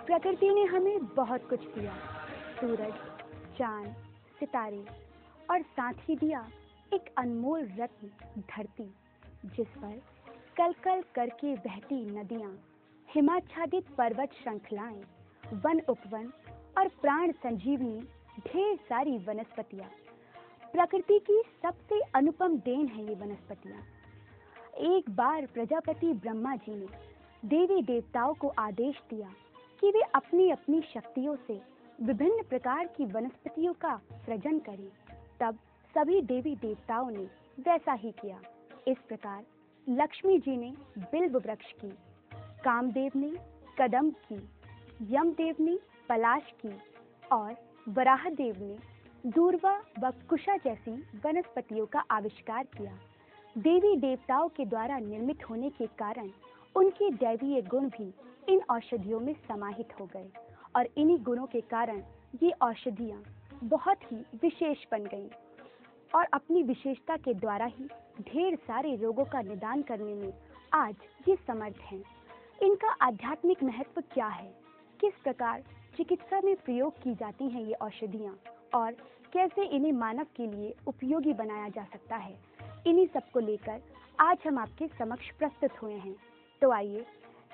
प्रकृति ने हमें बहुत कुछ दिया, सूरज, चांद, सितारे और साथ ही दिया एक अनमोल रत्न धरती, जिस पर कल कल करके बहती नदियां, हिमाच्छादित पर्वत श्रृंखलाएं, वन उपवन और प्राण संजीवनी ढेर सारी वनस्पतियां। प्रकृति की सबसे अनुपम देन है ये वनस्पतियां। एक बार प्रजापति ब्रह्मा जी ने देवी देवताओं को आदेश दिया कि वे अपनी अपनी शक्तियों से विभिन्न प्रकार की वनस्पतियों का सृजन करें। तब सभी देवी देवताओं ने वैसा ही किया। इस प्रकार लक्ष्मी जी ने बिल्व वृक्ष की, कामदेव ने कदम की, यमदेव ने पलाश की और वराहदेव ने दूर्वा व कुशा जैसी वनस्पतियों का आविष्कार किया। देवी देवताओं के द्वारा निर्मित होने के कारण उनके दैवीय गुण भी इन औषधियों में समाहित हो गए और इन्हीं गुणों के कारण ये औषधियाँ बहुत ही विशेष बन गईं और अपनी विशेषता के द्वारा ही ढेर सारे रोगों का निदान करने में आज ये समर्थ हैं। इनका आध्यात्मिक महत्व क्या है, किस प्रकार चिकित्सा में प्रयोग की जाती हैं ये औषधियाँ और कैसे इन्हें मानव के लिए उपयोगी बनाया जा सकता है, इन्हीं सब को लेकर आज हम आपके समक्ष प्रस्तुत हुए हैं। तो आइए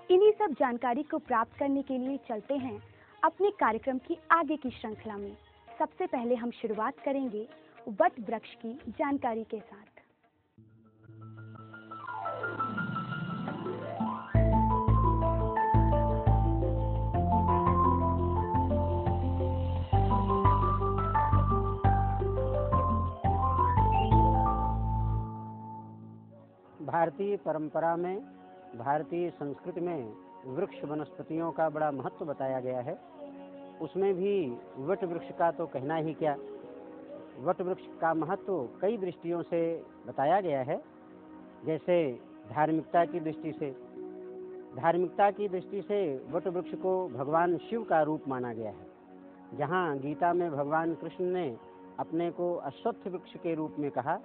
इन्हीं सब जानकारी को प्राप्त करने के लिए चलते हैं अपने कार्यक्रम की आगे की श्रृंखला में। सबसे पहले हम शुरुआत करेंगे वट वृक्ष की जानकारी के साथ। भारतीय परंपरा में, भारतीय संस्कृति में वृक्ष वनस्पतियों का बड़ा महत्व बताया गया है। उसमें भी वट वृक्ष का तो कहना ही क्या। वट वृक्ष का महत्व कई दृष्टियों से बताया गया है। जैसे धार्मिकता की दृष्टि से वट वृक्ष को भगवान शिव का रूप माना गया है। जहाँ गीता में भगवान कृष्ण ने अपने को अश्वत्थ वृक्ष के रूप में कहा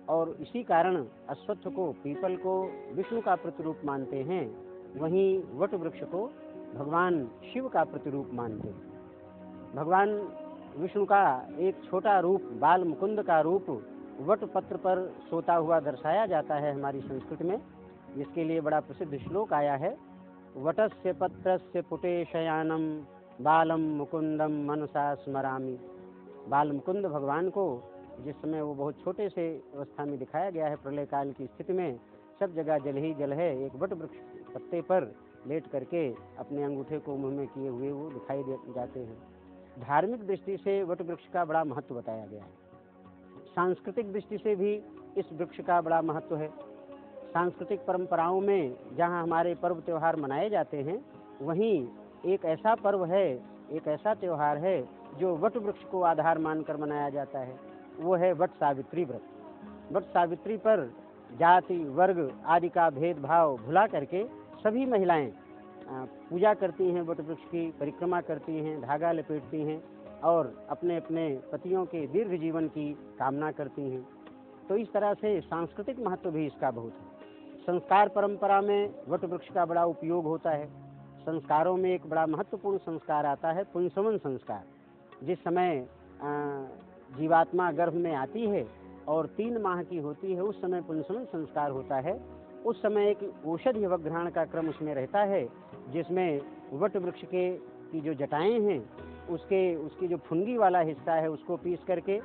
और इसी कारण अश्वत्थ को, पीपल को विष्णु का प्रतिरूप मानते हैं, वहीं वट वृक्ष को भगवान शिव का प्रतिरूप मानते हैं। भगवान विष्णु का एक छोटा रूप, बाल मुकुंद का रूप वट पत्र पर सोता हुआ दर्शाया जाता है हमारी संस्कृति में, जिसके लिए बड़ा प्रसिद्ध श्लोक आया है। वटस्य पत्रस्य पुटे शयानम बालम मुकुंदम मनसा स्मरामि। बाल मुकुंद भगवान को जिस समय वो बहुत छोटे से अवस्था में दिखाया गया है, प्रलय काल की स्थिति में सब जगह जल ही जल है, एक वट वृक्ष पत्ते पर लेट करके अपने अंगूठे को मुंह में किए हुए वो दिखाई जाते हैं। धार्मिक दृष्टि से वट वृक्ष का बड़ा महत्व बताया गया है। सांस्कृतिक दृष्टि से भी इस वृक्ष का बड़ा महत्व है। सांस्कृतिक परंपराओं में जहाँ हमारे पर्व त्यौहार मनाए जाते हैं, वहीं एक ऐसा पर्व है, एक ऐसा त्यौहार है जो वट वृक्ष को आधार मानकर मनाया जाता है। वो है वट सावित्री व्रत। वट सावित्री पर जाति वर्ग आदि का भेदभाव भुला करके सभी महिलाएं पूजा करती हैं, वट वृक्ष की परिक्रमा करती हैं, धागा लपेटती हैं और अपने अपने पतियों के दीर्घ जीवन की कामना करती हैं। तो इस तरह से सांस्कृतिक महत्व भी इसका बहुत है। संस्कार परंपरा में वट वृक्ष का बड़ा उपयोग होता है। संस्कारों में एक बड़ा महत्वपूर्ण संस्कार आता है पुंसवन संस्कार। जिस समय जीवात्मा गर्भ में आती है और 3 माह की होती है, उस समय पुंसवन संस्कार होता है। उस समय एक औषधि अवग्रहण का क्रम उसमें रहता है, जिसमें वट वृक्ष की जो जटाएं हैं उसकी जो फुनगी वाला हिस्सा है उसको पीस करके,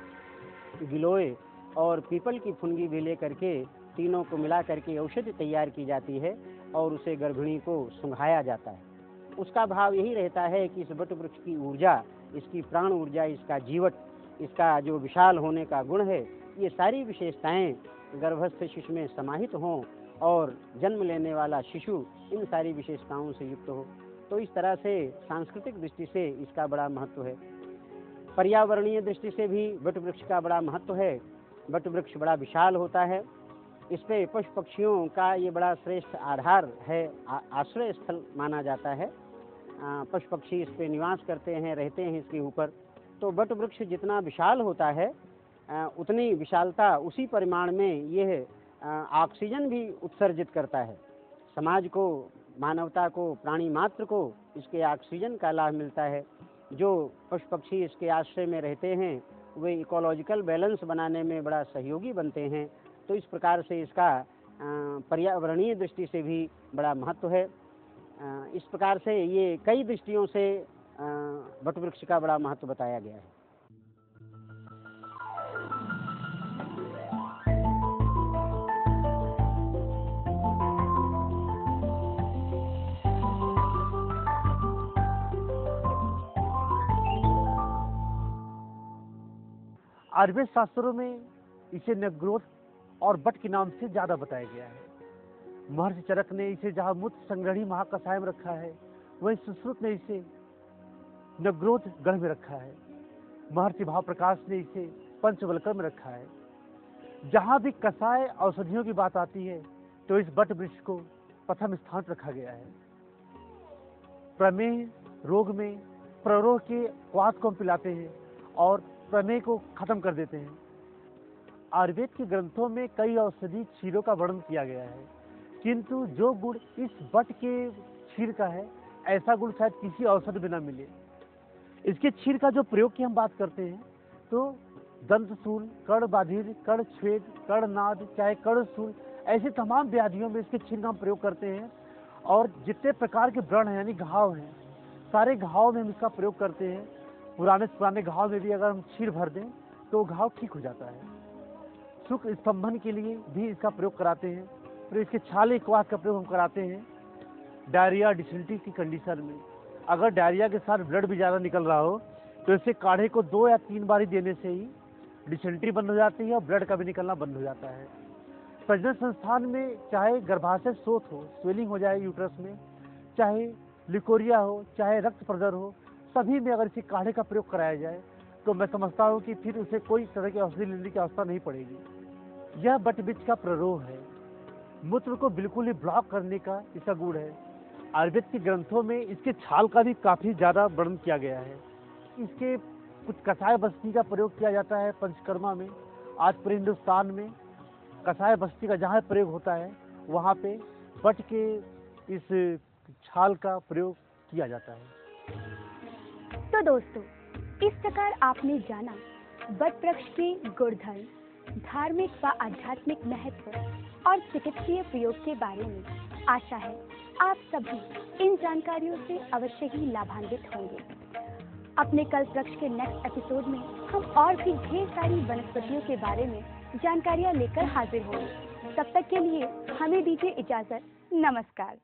गिलोय और पीपल की फुनगी भी ले करके तीनों को मिला करके औषधि तैयार की जाती है और उसे गर्भिणी को सुंघाया जाता है। उसका भाव यही रहता है कि इस वट वृक्ष की ऊर्जा, इसकी प्राण ऊर्जा, इसका जीवट, इसका जो विशाल होने का गुण है, ये सारी विशेषताएं गर्भस्थ शिशु में समाहित हों और जन्म लेने वाला शिशु इन सारी विशेषताओं से युक्त हो। तो इस तरह से सांस्कृतिक दृष्टि से इसका बड़ा महत्व है। पर्यावरणीय दृष्टि से भी वट वृक्ष का बड़ा महत्व है। वट वृक्ष बड़ा विशाल होता है। इस पे पशु पक्षियों का ये बड़ा श्रेष्ठ आधार है, आश्रय स्थल माना जाता है। पशु पक्षी इस पे निवास करते हैं, रहते हैं इसके ऊपर। तो वट वृक्ष जितना विशाल होता है, उतनी विशालता, उसी परिमाण में यह ऑक्सीजन भी उत्सर्जित करता है। समाज को मानवता को, प्राणी मात्र को इसके ऑक्सीजन का लाभ मिलता है। जो पशु पक्षी इसके आश्रय में रहते हैं वे इकोलॉजिकल बैलेंस बनाने में बड़ा सहयोगी बनते हैं। तो इस प्रकार से इसका पर्यावरणीय दृष्टि से भी बड़ा महत्व है। इस प्रकार से ये कई दृष्टियों से वट वृक्ष का बड़ा महत्व बताया गया है। आयुर्वेद शास्त्रों में इसे नवग्रोथ और बट के नाम से ज्यादा बताया गया है। महर्षि चरक ने इसे जहाँ मूत्र संग्रहणी महाकषाय में रखा है, वहीं सुश्रुत ने इसे नवग्रोथ गढ़ में रखा है। महर्षि भाव प्रकाश ने इसे पंचवल्कर में रखा है। जहाँ भी कषाय औषधियों की बात आती है तो इस बट वृक्ष को प्रथम स्थान पर रखा गया है। प्रमेह रोग में प्ररोह के क्वाथ को हम पिलाते हैं और प्रमेह को खत्म कर देते हैं। आयुर्वेद के ग्रंथों में कई औषधि क्षीरों का वर्णन किया गया है, किंतु जो गुण इस बट के क्षीर का है, ऐसा गुण शायद किसी औषध में न मिले। इसके क्षीर का जो प्रयोग की हम बात करते हैं तो दंतशूल, कर्ण बाधिर, कर्ण छेद, कर्णनाद, चाहे कर्णशूल, ऐसी तमाम व्याधियों में इसके क्षीर का हम प्रयोग करते हैं। और जितने प्रकार के व्रण हैं यानी घाव हैं, सारे घाव में हम इसका प्रयोग करते हैं। पुराने से पुराने घाव में भी अगर हम क्षीर भर दें तो घाव ठीक हो जाता है। सुख स्तंभन के लिए भी इसका प्रयोग कराते हैं। फिर इसके छाले क्वाथ का प्रयोग हम कराते हैं डायरिया, डिसेंट्री की कंडीशन में। अगर डायरिया के साथ ब्लड भी ज़्यादा निकल रहा हो तो इससे काढ़े को 2 या 3 बारी देने से ही डिसेंट्री बंद हो जाती है और ब्लड का भी निकलना बंद हो जाता है। प्रजनन संस्थान में चाहे गर्भाशय शोथ हो, स्वेलिंग हो जाए यूट्रस में, चाहे लिकोरिया हो, चाहे रक्त प्रदर हो, सभी में अगर इसी काढ़े का प्रयोग कराया जाए तो मैं समझता हूँ कि फिर उसे कोई तरह की औषधि लेने की आवश्यकता नहीं पड़ेगी। यह बट वृक्ष का प्ररोह है। मूत्र को बिल्कुल ही ब्लॉक करने का इसका गुण है। आयुर्वेद के ग्रंथों में इसके छाल का भी काफ़ी ज़्यादा वर्णन किया गया है। इसके कुछ कषाय बस्ती का प्रयोग किया जाता है पंचकर्मा में। आज पूरे हिंदुस्तान में कषाय बस्ती का जहाँ प्रयोग होता है वहाँ पे बट के इस छाल का प्रयोग किया जाता है। तो दोस्तों, इस प्रकार आपने जाना बट वृक्ष के गुणधर्म, धार्मिक व आध्यात्मिक महत्व और चिकित्सीय प्रयोग के बारे में। आशा है आप सभी इन जानकारियों से अवश्य ही लाभान्वित होंगे। अपने कल्प वृक्ष के नेक्स्ट एपिसोड में हम और भी ढेर सारी वनस्पतियों के बारे में जानकारियां लेकर हाजिर होंगे। तब तक के लिए हमें दीजिए इजाजत। नमस्कार।